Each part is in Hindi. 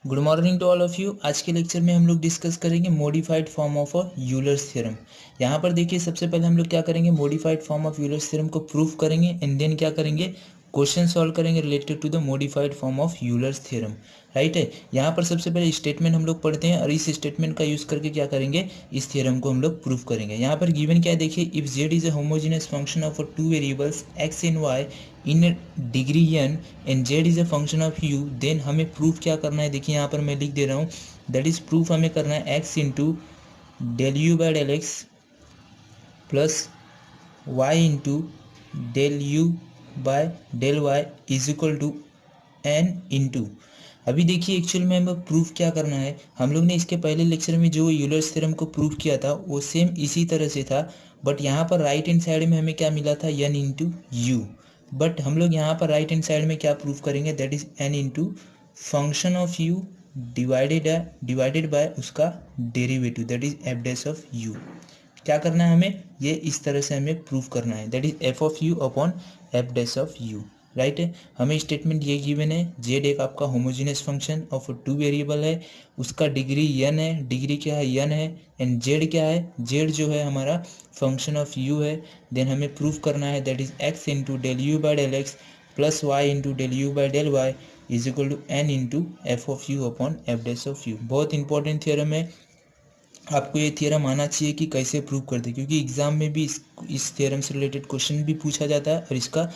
Good morning to all of you. आज के लेक्चर में हम लोग डिस्कस करेंगे modified form of a Euler's theorem. यहाँ पर देखिए सबसे पहले हम लोग क्या करेंगे, modified form of Euler's theorem को प्रूफ करेंगे एंड देन क्या करेंगे, क्वेश्चन सॉल्व करेंगे related to the modified form of Euler's theorem. Right है। यहाँ पर सबसे पहले स्टेटमेंट हम लोग पढ़ते हैं और इस स्टेटमेंट का यूज करके क्या करेंगे, इस थ्योरम को हम लोग प्रूफ करेंगे। यहाँ पर गिवन क्या है देखिए, if Z is a homogeneous function of two variables X and Y in degree N and Z is a function of U, then हमें प्रूफ क्या करना है। देखिए यहाँ पर मैं लिख दे रहा हूँ, दैट इज प्रूफ हमें करना है x into del you by del x plus Y into del you by del Y is equal to N into. अभी देखिए एक्चुअल में हमें प्रूफ क्या करना है। हम लोग ने इसके पहले लेक्चर में जो यूलर्स थ्योरम को प्रूफ किया था वो सेम इसी तरह से था, बट यहाँ पर राइट हैंड साइड में हमें क्या मिला था, एन इंटू यू। बट हम लोग यहाँ पर राइट हैंड साइड में क्या प्रूफ करेंगे, that is N into function of you divided by उसका derivative, that is F dash of you. क्या करना है हमें, ये इस तरह से हमें प्रूफ करना है, that is F of you upon F dash of you. Right है। हमें स्टेटमेंट ये गिवन है, जेड एक आपका homogeneous function of two variable है, उसका डिग्री एन है, डिग्री क्या है, एन है, एंड जेड क्या है, जेड जो है हमारा फंक्शन ऑफ यू है। देन हमें प्रूफ करना है, that is x into del you by del x plus Y into del you by del Y is equal to N into F of you upon F dash of U. बहुत इंपॉर्टेंट थियरम है, आपको ये थियरम आना चाहिए कि कैसे प्रूव करते हैं, क्योंकि एग्जाम में भी इस थियरम से रिलेटेड क्वेश्चन भी पूछा जाता है और इसका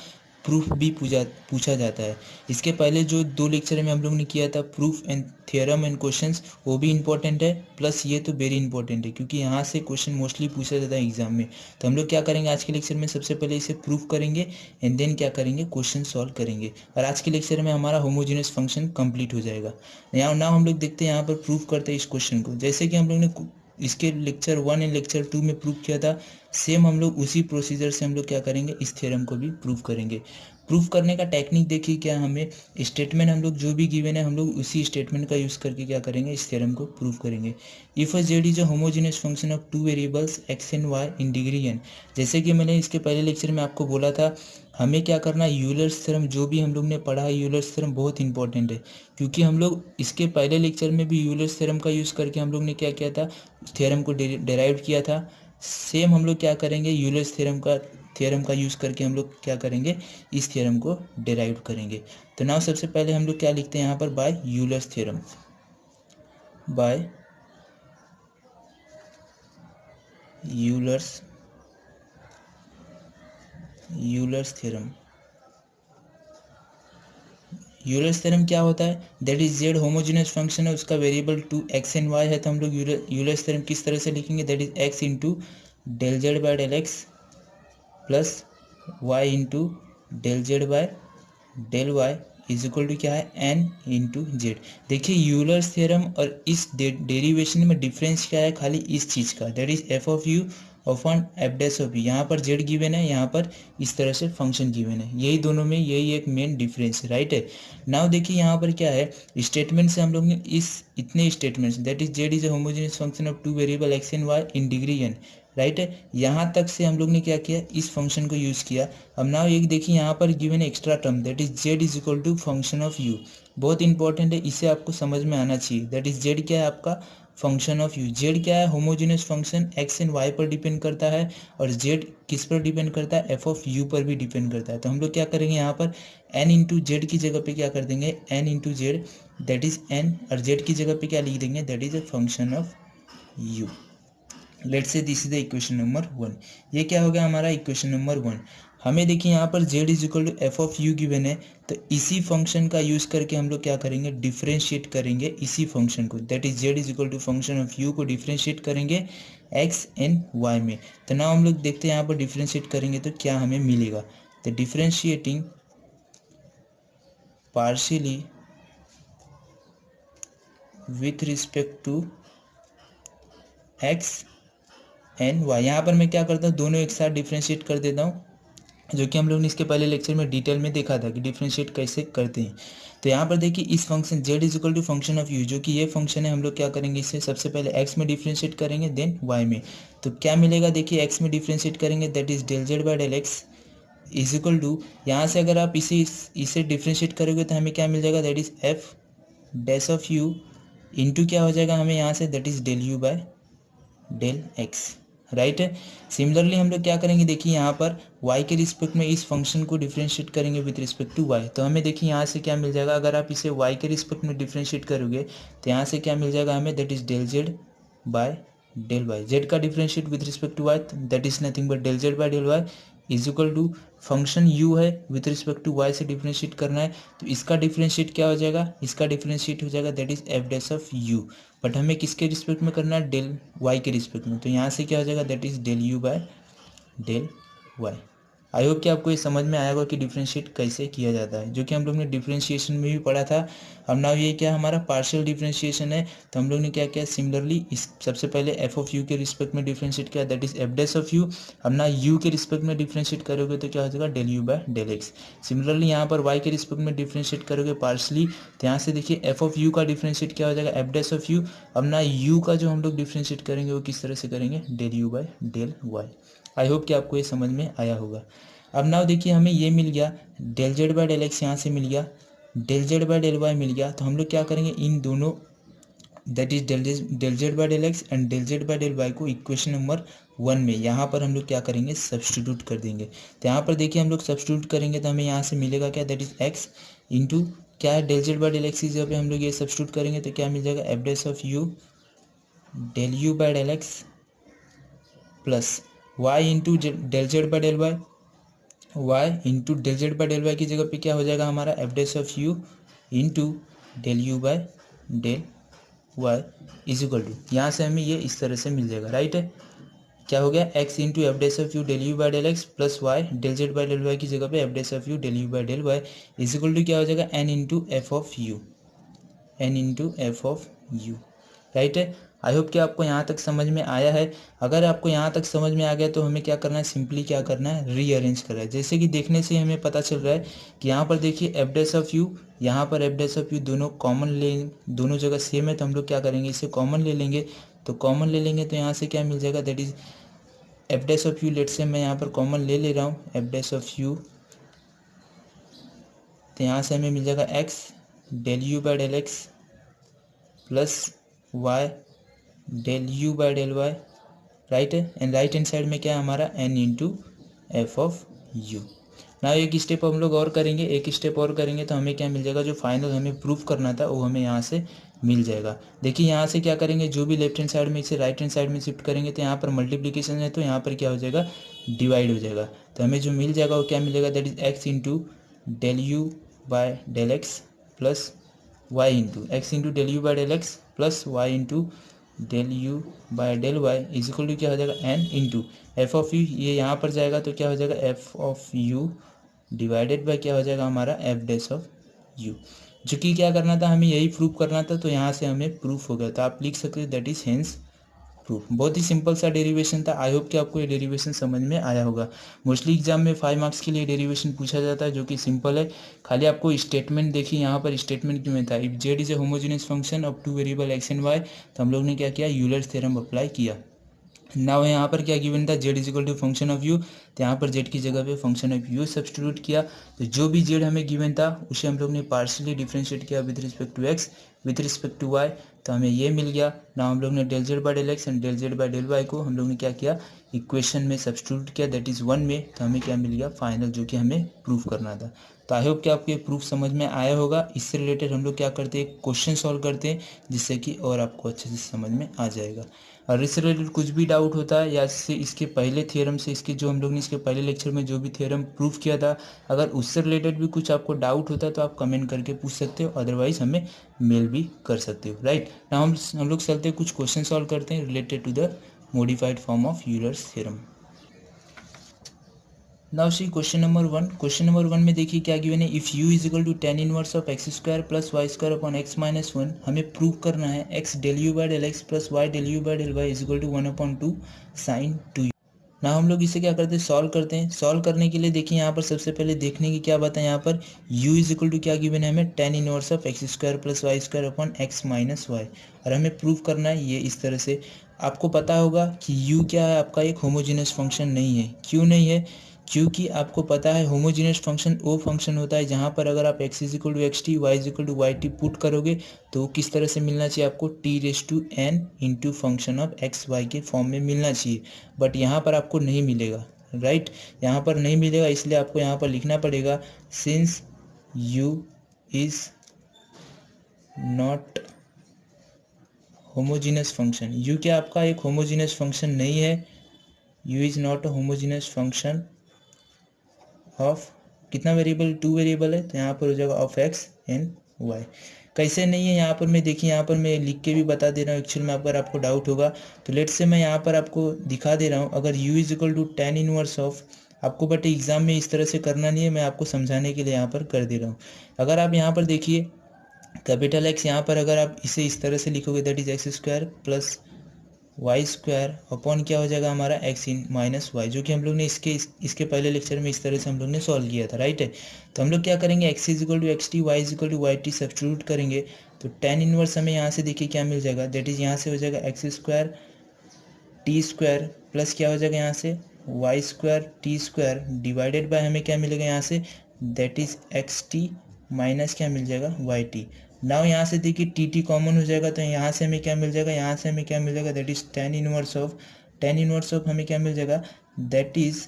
प्रूफ भी पूछा जाता है। इसके पहले जो दो लेक्चर में हम लोग ने किया था proof and theorem and questions, वो भी इंपॉर्टेंट है, प्लस ये तो वेरी इंपॉर्टेंट है क्योंकि यहाँ से क्वेश्चन मोस्टली पूछा जाता है एग्जाम में। तो हम लोग क्या करेंगे आज के लेक्चर में, सबसे पहले इसे प्रूफ करेंगे एंड देन क्या करेंगे, क्वेश्चन सॉल्व करेंगे, और आज के लेक्चर में हमारा होमोजेनियस फंक्शन कंप्लीट हो जाएगा। यहाँ नाउ हम लोग देखते हैं, यहाँ पर प्रूफ करते हैं इस क्वेश्चन को, जैसे कि हम लोग ने इसके लेक्चर 1 एंड लेक्चर 2 में प्रूव किया था, सेम हम लोग उसी प्रोसीजर से हम लोग क्या करेंगे, इस थ्योरम को भी प्रूव करेंगे। प्रूफ करने का टेक्निक देखिए क्या, हमें स्टेटमेंट हम लोग जो भी गिवन है हम लोग उसी स्टेटमेंट का यूज़ करके क्या करेंगे, इस थ्योरम को प्रूव करेंगे। If a Z is a homogeneous function of two variables X and Y in degree N, जैसे कि मैंने इसके पहले लेक्चर में आपको बोला था, हमें क्या करना है, यूलर्स थ्योरम जो भी हम लोग ने पढ़ा है, यूलर्स थ्योरम बहुत इंपॉर्टेंट है, क्योंकि हम लोग इसके पहले लेक्चर में भी यूलर्स थ्योरम का यूज़ करके हम लोग ने क्या किया था, थ्योरम को डेराइव किया था। सेम हम लोग क्या करेंगे, यूलर्स थ्योरम का यूज़ करके हम लोग क्या करेंगे, इस थ्योरम को डेराइव करेंगे। तो नाउ सबसे पहले हम लोग क्या लिखते हैं यहाँ पर, by Euler's theorem, by Euler's theorem. Euler's theorem क्या होता है, that is Z homogeneous function है, उसका variable two X and Y है, तो हम लोग यूलर्स थ्योरम किस तरह से लिखेंगे, that is x into del Z by del x plus Y into del Z by del Y is equal to क्या है, एन इंटू जेड। देखिए यूलर्स थ्योरम और इस डेरिवेशन में डिफरेंस क्या है, खाली इस चीज़ का, that is F of you on F dash of you. यहाँ पर जेड गिवन है, यहाँ पर इस तरह से फंक्शन गिवन है, यही दोनों में यही एक मेन डिफरेंस है। राइट है। नाउ देखिए यहाँ पर क्या है, स्टेटमेंट से हम लोग ने इतने statements, that is Z is a homogeneous function of two variable x and Y in degree N. Right है। यहाँ तक से हम लोग ने क्या किया, इस फंक्शन को यूज़ किया। अब नाउ एक देखिए यहाँ पर गिवन है extra term, that is Z is equal to function of U. बहुत इंपॉर्टेंट है, इसे आपको समझ में आना चाहिए। दैट इज जेड क्या है आपका, फंक्शन ऑफ यू। जेड क्या है, homogeneous function X and Y पर डिपेंड करता है, और जेड किस पर डिपेंड करता है, एफ ऑफ यू पर भी डिपेंड करता है। तो हम लोग क्या करेंगे यहाँ पर, एन इंटू जेड की जगह पे क्या कर देंगे, N into Z, that is N, और जेड की जगह पे क्या लिख देंगे, that is a function of U. Let's say this is the equation number 1। ये क्या हो गया हमारा, इक्वेशन नंबर 1। हमें देखिए यहाँ पर z is equal to F of U given है, तो इसी फंक्शन का यूज़ करके हम लोग क्या करेंगे, डिफ्रेंशिएट करेंगे इसी फंक्शन को, that is z is equal to function of u को डिफ्रेंशिएट करेंगे x एंड y में। तो ना हम लोग देखते हैं यहाँ पर डिफ्रेंशिएट करेंगे तो क्या हमें मिलेगा, तो differentiating partially with respect to x and y. यहाँ पर मैं क्या करता हूँ, दोनों एक साथ डिफ्रेंशिएट कर देता हूँ, जो कि हम लोग ने इसके पहले लेक्चर में डिटेल में देखा था कि डिफ्रेंशिएट कैसे करते हैं। तो यहाँ पर देखिए इस function z is equal to function of u, जो कि ये फंक्शन है, हम लोग क्या करेंगे, इसे सबसे पहले x में डिफ्रेंशिएट करेंगे देन y में। तो क्या मिलेगा, देखिए x में डिफ्रेंशिएट करेंगे, that is del Z by del x is equal to, यहाँ से अगर आप इसे डिफ्रेंशिएट करोगे तो हमें क्या मिल जाएगा, that is F dash of u into क्या हो जाएगा हमें यहाँ से, that is del you by del x, right है। सिमिलरली हम लोग क्या करेंगे, देखिए यहाँ पर y के रिस्पेक्ट में इस फंक्शन को डिफरेंशिएट करेंगे विथ रिस्पेक्ट टू y, तो हमें देखिए यहाँ से क्या मिल जाएगा, अगर आप इसे y के रिस्पेक्ट में डिफरेंशिएट करोगे तो यहाँ से क्या मिल जाएगा हमें, that is del Z by del Y. Z का differentiate with respect to Y, that is nothing but del Z by del Y is equal to function U है विथ रिस्पेक्ट टू वाई से डिफरेंशिएट करना है, तो इसका डिफरेंशिएट क्या हो जाएगा, इसका डिफरेंशिएट हो जाएगा that is F dash of you, but हमें किसके रिस्पेक्ट में करना है, डेल वाई के रिस्पेक्ट में, तो यहाँ से क्या हो जाएगा, that is del you by del y. I hope कि आपको ये समझ में आएगा कि डिफ्रेंशिएट कैसे किया जाता है, जो कि हम लोग ने डिफ्रेंशिएशन में भी पढ़ा था। अब नाउ ये क्या हमारा पार्शियल डिफ्रेंशिएशन है, तो हम लोग ने क्या किया, सिमिलरली इस सबसे पहले एफ ऑफ यू के रिस्पेक्ट में डिफ्रेंशिएट किया, that is F dash of you. अब ना यू के रिस्पेक्ट में डिफ्रेंशिएट करोगे तो क्या हो जाएगा, del you by del x. Similarly यहाँ पर वाई के रिस्पेक्ट में डिफ्रेंशिएट करोगे पार्शली, तो यहाँ से देखिए एफ ऑफ यू का डिफ्रेंशिएट क्या हो जाएगा, एफ डैश ऑफ यू। अब ना यू का जो हम लोग डिफ्रेंशिएट करेंगे वो किस तरह से करेंगे, del you by del y. I hope कि आपको ये समझ में आया होगा। अब नाउ देखिए हमें ये मिल गया, del Z by del X यहाँ से मिल गया, del Z by del Y मिल गया, तो हम लोग क्या करेंगे, इन दोनों that is del Z by del x and del Z by del Y को इक्वेशन नंबर 1 में यहाँ पर हम लोग क्या करेंगे, सब्स्टिट्यूट कर देंगे। तो यहाँ पर देखिए हम लोग सब्स्टिट्यूट करेंगे तो हमें यहाँ से मिलेगा क्या, दैट इज एक्स इंटू क्या है, del Z by del x की जगह पे हम लोग ये सब्स्टिट्यूट करेंगे तो क्या मिल जाएगा, f dash of you del you by del x plus Y into del Z by del y, y into del Z by del Y की जगह पे क्या हो जाएगा हमारा, f dash of u into del you by del Y is equal to, यहाँ से हमें ये इस तरह से मिल जाएगा, राइट है। क्या हो गया, X into F dash of you del you by del x plus Y del Z by del Y की जगह पे F dash of you del you by del Y is equal to क्या हो जाएगा, N into F of U, N into F of you, right है। आई होप कि आपको यहाँ तक समझ में आया है। अगर आपको यहाँ तक समझ में आ गया तो हमें क्या करना है, सिंपली क्या करना है, रीअरेंज करना है। जैसे कि देखने से हमें पता चल रहा है कि यहाँ पर देखिए एफ डैश ऑफ यू, यहाँ पर एफ डैश ऑफ यू दोनों कॉमन ले, दोनों जगह सेम है, तो हम लोग क्या करेंगे, इसे कॉमन ले लेंगे। तो कॉमन ले लेंगे तो यहाँ से क्या मिल जाएगा, that is F dash of u, let say मैं यहाँ पर कॉमन ले ले रहा हूँ एफ डैश ऑफ यू, तो यहाँ से हमें मिल जाएगा x del you by del x plus Y del you by del y, right है। एंड राइट हैंड साइड में क्या है हमारा, n into F of u. ना एक स्टेप हम लोग और करेंगे, एक स्टेप और करेंगे तो हमें क्या मिल जाएगा, जो फाइनल हमें प्रूफ करना था वो हमें यहाँ से मिल जाएगा। देखिए यहाँ से क्या करेंगे, जो भी लेफ्ट हैंड साइड में इसे राइट हैंड साइड में शिफ्ट करेंगे तो यहाँ पर मल्टीप्लीकेशन है तो यहाँ पर क्या हो जाएगा, डिवाइड हो जाएगा। तो हमें जो मिल जाएगा वो क्या मिलेगा, that is x into del you by del x plus Y into x into del you by del x plus Y into del you by del Y is equal to क्या हो जाएगा, N into F of u, ये यहाँ पर जाएगा तो क्या हो जाएगा, f of you divided by क्या हो जाएगा हमारा, एफ डैश ऑफ यू। जो कि क्या करना था, हमें यही प्रूफ करना था, तो यहाँ से हमें प्रूफ हो गया। तो आप लिख सकते हो दैट इज हेंस प्रूफ। बहुत ही सिंपल सा डेरिवेशन था। आई होप कि आपको ये डेरिवेशन समझ में आया होगा। मोस्टली एग्जाम में 5 मार्क्स के लिए डेरिवेशन पूछा जाता है, जो कि सिंपल है। खाली आपको स्टेटमेंट देखिए, यहाँ पर स्टेटमेंट में था, if Z is a homogeneous function of 2 variable x and y, तो हम लोग ने क्या किया, यूलर्स थ्योरम अप्लाई किया। नाउ यहाँ पर क्या गिवन था, z is equal to function of u, तो यहाँ पर जेड की जगह पे फंक्शन ऑफ यू सब्स्टिट्यूट किया। तो जो भी जेड हमें गिवन था उसे हम लोग ने पार्शियली डिफरेंशिएट किया with respect to x, with respect to y, तो हमें ये मिल गया। ना हम लोग ने del Z by del x and del Z by del Y को हम लोग ने क्या किया, इक्वेशन में सब्स्टिट्यूट किया, दैट इज 1 में, तो हमें क्या मिल गया, फाइनल, जो कि हमें प्रूफ करना था। तो आई होप कि आपको ये प्रूफ समझ में आया होगा। इससे रिलेटेड हम लोग क्या करते हैं, क्वेश्चन सॉल्व करते हैं, जिससे कि और आपको अच्छे से समझ में आ जाएगा। और इससे रिलेटेड कुछ भी डाउट होता है, या इससे इसके पहले थ्योरम से, इसके जो हम लोग ने इसके पहले लेक्चर में जो भी थ्योरम प्रूफ किया था, अगर उससे रिलेटेड भी कुछ आपको डाउट होता है तो आप कमेंट करके पूछ सकते हो, अदरवाइज हमें मेल भी कर सकते हो, राइट। ना हम लोग चलते हैं, कुछ क्वेश्चन सॉल्व करते हैं related to the modified form of Euler's theorem. Now see question number 1। Question number 1 में देखिए क्या गिवन है, if u is equal to tan inverse of x square plus y square upon x minus 1, हमें प्रूव करना है x del you by del x plus Y del you by del Y is equal to 1/2 sine 2u। ना हम लोग इसे क्या करते हैं, सॉल्व करते हैं। सॉल्व करने के लिए देखिए यहाँ पर सबसे पहले देखने की क्या बात है, यहाँ पर u इज इक्वल टू क्या गिवन है हमें, tan inverse of x square plus y square upon x minus y, और हमें प्रूव करना है ये इस तरह से। आपको पता होगा कि u क्या है, आपका एक होमोजेनियस फंक्शन नहीं है। क्यों नहीं है, क्योंकि आपको पता है होमोजीनियस फंक्शन वो फंक्शन होता है जहाँ पर अगर आप x is equal to x t y is equal to y t put करोगे तो किस तरह से मिलना चाहिए आपको t raise to N into function of x y के फॉर्म में मिलना चाहिए, बट यहाँ पर आपको नहीं मिलेगा, राइट। यहाँ पर नहीं मिलेगा, इसलिए आपको यहाँ पर लिखना पड़ेगा since u is not homogeneous function. u क्या आपका एक होमोजीनियस फंक्शन नहीं है, u is not a homogeneous function of कितना वेरिएबल, 2 वेरिएबल है, तो यहाँ पर हो जाएगा ऑफ एक्स एंड वाई। कैसे नहीं है यहाँ पर मैं देखिए, यहाँ पर मैं लिख के भी बता दे रहा हूँ एक्चुअल में, अगर आपको डाउट होगा तो लेट से मैं यहाँ पर आपको दिखा दे रहा हूँ। अगर u is equal to tan inverse of, आपको बट एग्जाम में इस तरह से करना नहीं है, मैं आपको समझाने के लिए यहाँ पर कर दे रहा हूँ। अगर आप यहाँ पर देखिए कैपिटल एक्स, यहाँ पर अगर आप इसे इस तरह से लिखोगे that is x square plus y square upon क्या हो जाएगा हमारा एक्स इन माइनस वाई, जो कि हम लोग ने इसके पहले लेक्चर में इस तरह से हम लोग ने सॉल्व किया था, राइट है। तो हम लोग क्या करेंगे, x is equal to x t y is equal to y t substitute करेंगे, तो टेन इनवर्स हमें यहाँ से देखिए क्या मिल जाएगा, दैट इज यहाँ से हो जाएगा x square t square plus क्या हो जाएगा यहाँ से y square t square divided by हमें क्या मिलेगा यहाँ से that is x t minus क्या मिल जाएगा वाई टी। नाउ यहाँ से देखिए टी टी कॉमन हो जाएगा, तो यहाँ से हमें क्या मिल जाएगा, यहाँ से हमें क्या मिल जाएगा that is ten inverse of हमें क्या मिल जाएगा that is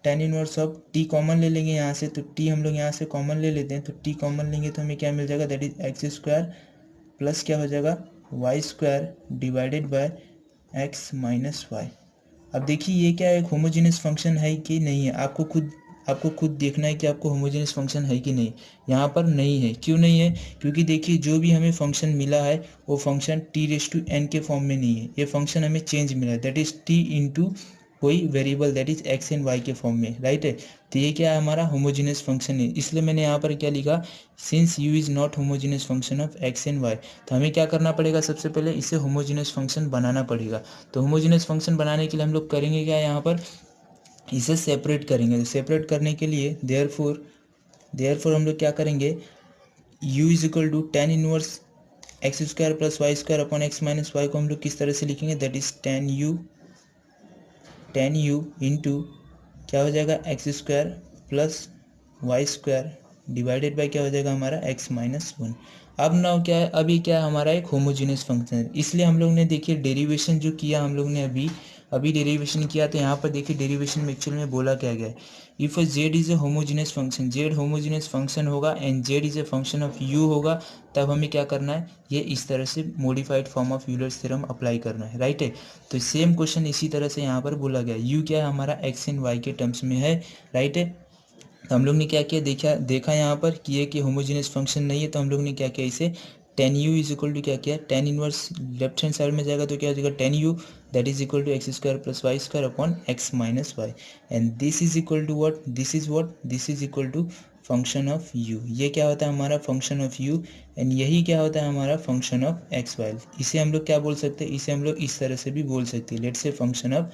ten inverse of T common ले लेंगे यहाँ से, तो टी हम लोग यहाँ से कॉमन ले लेते हैं, तो टी कॉमन लेंगे तो हमें क्या मिल जाएगा that is x square plus क्या हो जाएगा y square divided by x minus y. अब देखिए ये क्या एक होमोजेनियस फंक्शन है कि नहीं है, आपको खुद देखना है कि आपको होमोजेनियस फंक्शन है कि नहीं। यहाँ पर नहीं है, क्यों नहीं है, क्योंकि देखिए जो भी हमें फंक्शन मिला है वो function t raise to n के फॉर्म में नहीं है, ये फंक्शन हमें चेंज मिला है दैट इज टी इंटू कोई variable that is x and y के फॉर्म में, राइट है। तो ये क्या है हमारा होमोजेनियस फंक्शन है, इसलिए मैंने यहाँ पर क्या लिखा since u is not homogeneous function of x and y. तो हमें क्या करना पड़ेगा, सबसे पहले इसे होमोजेनियस फंक्शन बनाना पड़ेगा। तो होमोजेनियस फंक्शन बनाने के लिए हम लोग करेंगे क्या, यहाँ पर इसे सेपरेट करेंगे। तो सेपरेट करने के लिए देयरफॉर हम लोग क्या करेंगे, u is equal to tan inverse x square plus y square upon x minus y को हम लोग किस तरह से लिखेंगे that is tan u into क्या हो जाएगा x square plus y square divided by क्या हो जाएगा हमारा एक्स माइनस वन। अब ना क्या है, अभी क्या है हमारा एक होमोजीनियस फंक्शन है, इसलिए हम लोग ने देखिए डेरिवेशन जो किया हम लोग ने अभी डेरिवेशन किया, तो यहाँ पर देखिए डेरिवेशन में एक्चुअल में बोला क्या गया है, if Z is a homogeneous function, Z homogeneous function होगा and Z is a function of U होगा, तब हमें क्या करना है, ये इस तरह से modified form of Euler's theorem apply करना है, राइट है। तो सेम क्वेश्चन इसी तरह से यहाँ पर बोला गया, यू क्या है हमारा एक्स एंड वाई के टर्म्स में है, राइट है। तो हम लोग ने क्या किया, देखा यहाँ पर कि ये कि होमोजेनियस फंक्शन नहीं है, तो हम लोग ने क्या किया, इसे tan u is equal to क्या किया, tan inverse left hand side में जाएगा तो क्या हो जाएगा tan u that is equal to x square plus y square upon x minus y and this is equal to what, this is equal to function of u. ये क्या होता है हमारा फंक्शन ऑफ यू एंड यही क्या होता है हमारा फंक्शन ऑफ एक्स वाई। इसे हम लोग क्या बोल सकते हैं, इसे हम लोग इस तरह से भी बोल सकते हैं, let's say function of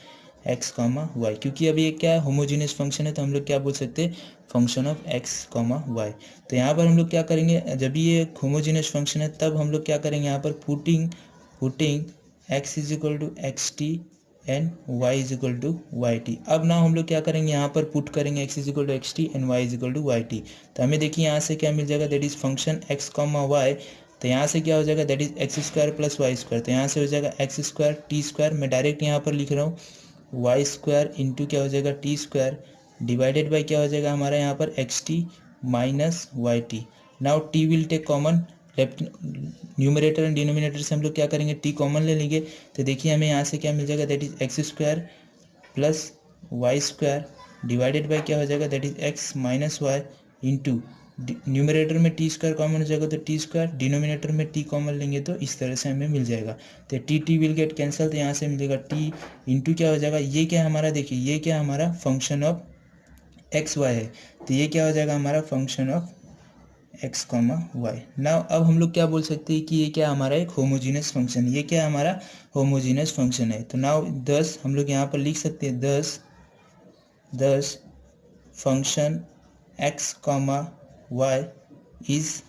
x comma y, क्योंकि अभी ये क्या है होमोजीनियस फंक्शन है, तो हम लोग क्या बोल सकते हैं function of x comma y. तो यहाँ पर हम लोग क्या करेंगे, जब भी ये होमोजीनियस फंक्शन है तब हम लोग क्या करेंगे, यहाँ पर putting x is equal to x t and y is equal to y t. अब ना हम लोग क्या करेंगे, यहाँ पर पुट करेंगे x is equal to x t and y is equal to y t. तो हमें देखिए यहाँ से क्या मिल जाएगा that is function x comma y, तो यहाँ से क्या हो जाएगा that is x square plus y square, तो यहाँ से हो जाएगा एक्स स्क्वायर टी स्क्वायर, मैं डायरेक्ट यहाँ पर लिख रहा हूँ वाई स्क्वायर इंटू क्या हो जाएगा टी स्क्वायर डिवाइडेड बाई क्या हो जाएगा हमारा यहाँ पर x t minus y t. Now t will take common, left numerator and denominator से हम लोग क्या करेंगे टी कॉमन ले लेंगे, तो देखिए हमें यहाँ से क्या मिल जाएगा that is x square plus y square divided by क्या हो जाएगा that is x minus y into numerator में टी स्क्वायर कॉमन हो जाएगा तो टी स्क्वायर, डिनोमिनेटर में टी कॉमन लेंगे तो इस तरह से हमें मिल जाएगा, तो टी विल गेट कैंसल, तो यहाँ से मिलेगा टी इंटू क्या हो जाएगा, ये क्या हमारा देखिए ये क्या हमारा फंक्शन ऑफ एक्स वाई है, तो ये क्या हो जाएगा हमारा function of x comma y. Now अब हम लोग क्या बोल सकते हैं कि ये क्या हमारा एक होमोजीनियस फंक्शन है, ये क्या हमारा होमोजीनियस फंक्शन है। तो नाउ 10 हम लोग यहाँ पर लिख सकते हैं 10 function x comma y is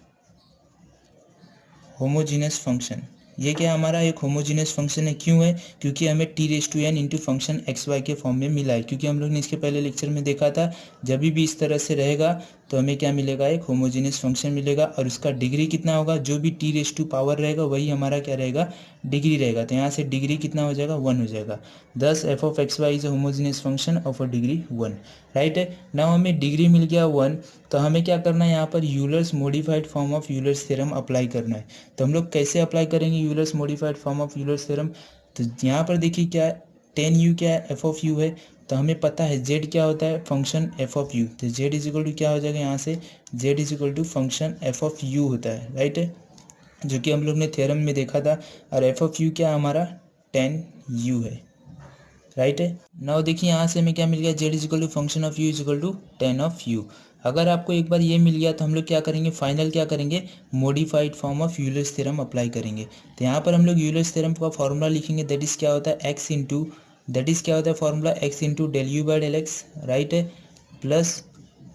homogeneous function, ये क्या हमारा एक होमोजीनियस फंक्शन है। क्यों है? क्योंकि हमें t⁻n into function x y के फॉर्म में मिला है, क्योंकि हम लोग ने इसके पहले लेक्चर में देखा था जब भी इस तरह से रहेगा तो हमें क्या मिलेगा, एक होमोजीनियस फंक्शन मिलेगा और उसका डिग्री कितना होगा, जो भी t⁻⁴ रहेगा वही हमारा क्या रहेगा, डिग्री रहेगा। तो यहाँ से डिग्री कितना हो जाएगा, 1 हो जाएगा। Thus f of x y is a homogeneous function of a degree 1, right है। नाउ हमें डिग्री मिल गया 1, तो हमें क्या करना है, यहाँ पर Euler's modified form of Euler's theorem apply करना है। तो हम लोग कैसे अप्लाई करेंगे Euler's modified form of Euler's theorem? तो यहाँ पर देखिए क्या है, टेन यू क्या है, एफ ऑफ यू है। तो हमें पता है जेड क्या होता है, फंक्शन एफ ऑफ यू। तो जेड इज इक्वल टू क्या हो जाएगा, यहाँ से z is equal to function f of u होता है, राइट है, जो कि हम लोग ने थ्योरम में देखा था। और एफ ऑफ यू क्या हमारा टेन यू है, राइट है। नाउ देखिए यहाँ से हमें क्या मिल गया, z is equal to function of u is equal to tan of u. अगर आपको एक बार ये मिल गया तो हम लोग क्या करेंगे, फाइनल क्या करेंगे, modified form of Euler's theorem apply करेंगे। तो यहाँ पर हम लोग यूलर्स थ्योरम का फॉर्मूला लिखेंगे, दैट इज क्या होता है एक्स इंटू, दैट इज क्या होता है formula, X into del you by del x, right है, plus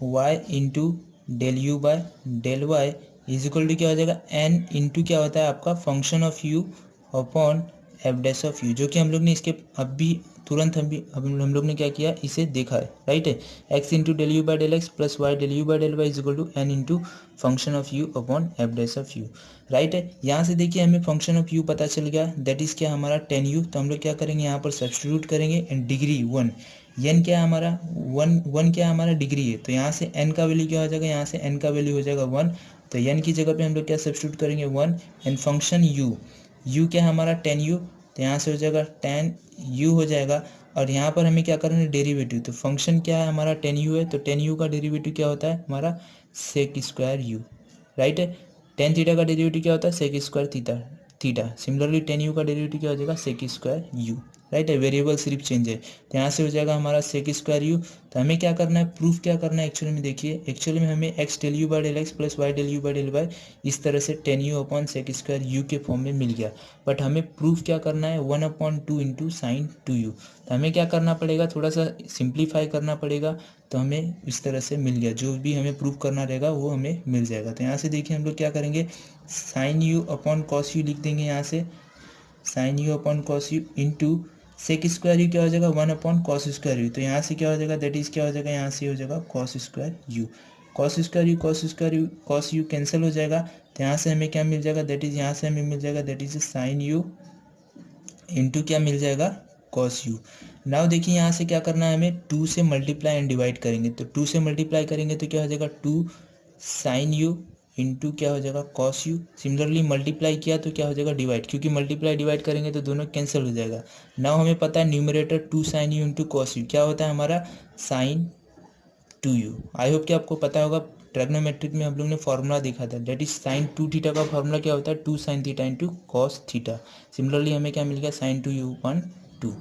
Y into del you by del Y is equal to क्या हो जाएगा, एन इंटू क्या होता है आपका function of you upon F dash of U, जो कि हम लोग ने इसके अभी तुरंत हम लोग ने क्या किया, इसे देखा है, राइट है। X into del you by del x plus Y del you by del Y is equal to N into function of you upon F dash of you, right है। यहाँ से देखिए हमें फंक्शन ऑफ यू पता चल गया, दैट इज क्या हमारा टेन यू। तो हम लोग क्या करेंगे, यहाँ पर सब्सटीट्यूट करेंगे एंड डिग्री 1, एन क्या है हमारा, वन क्या है हमारा, डिग्री है। तो यहाँ से एन का वैल्यू क्या हो जाएगा, यहाँ से एन का वैल्यू हो जाएगा 1। तो एन की जगह पे हम लोग क्या सब्सटीट्यूट करेंगे 1 एंड फंक्शन यू क्या है हमारा टेन यू। तो यहाँ से हो जाएगा टेन यू हो जाएगा। और यहाँ पर हमें क्या करना है, डेरिवेटिव। तो फंक्शन क्या है हमारा टेन यू है, तो टेन यू का डेरिवेटिव क्या होता है हमारा, सेक स्क्वायर यू, राइट है। टेन थीटा का डेरिवेटिव क्या होता है, sec square theta theta. Similarly tan u का डेरिवेटिव क्या हो जाएगा, सेक स्क्वायर यू, राइट है। वेरिएबल सिर्फ चेंज है, तो यहाँ से हो जाएगा हमारा सेक स्क्वायर यू। तो हमें क्या करना है, प्रूफ क्या करना है एक्चुअली में, देखिए एक्चुअली में हमें x del you by del x plus Y del you by del y इस तरह से tan u upon sec square u के फॉर्म में मिल गया। बट हमें प्रूफ क्या करना है, 1/2 इंटू साइन 2u। तो हमें क्या करना पड़ेगा, थोड़ा सा सिंप्लीफाई करना पड़ेगा। तो हमें इस तरह से मिल गया, जो भी हमें प्रूफ करना रहेगा वो हमें मिल जाएगा। तो यहाँ से देखिए हम लोग क्या करेंगे, sine u upon cos u लिख देंगे, यहाँ से sine u upon cos u into sec square u क्या हो जाएगा, 1/cos स्क्वायर यू। तो यहाँ से क्या हो जाएगा, दैट इज क्या हो जाएगा, यहाँ से हो जाएगा cos square you. Cos square you cos u cancel हो जाएगा। तो यहाँ से हमें क्या मिल जाएगा, दैट इज यहाँ से हमें मिल जाएगा, that is sine u into क्या मिल जाएगा, कॉस यू। नाउ देखिए यहाँ से क्या करना है हमें, 2 से मल्टीप्लाई एंड डिवाइड करेंगे। तो 2 से मल्टीप्लाई करेंगे तो क्या हो जाएगा, 2 साइन यू इंटू क्या हो जाएगा, कॉस यू। सिमिलरली मल्टीप्लाई किया तो क्या हो जाएगा, डिवाइड, क्योंकि मल्टीप्लाई डिवाइड करेंगे तो दोनों कैंसिल हो जाएगा। नाउ हमें पता है numerator 2 sine u into cos u क्या होता है हमारा, साइन 2u। आई होप कि आपको पता होगा, ट्रिग्नोमेट्रिक में हम लोग ने फॉर्मूला देखा था, दैट इज साइन 2 थीटा का फॉर्मूला क्या होता है, 2 sine theta into cos theta. Similarly हमें क्या मिल गया, साइन 2u/2।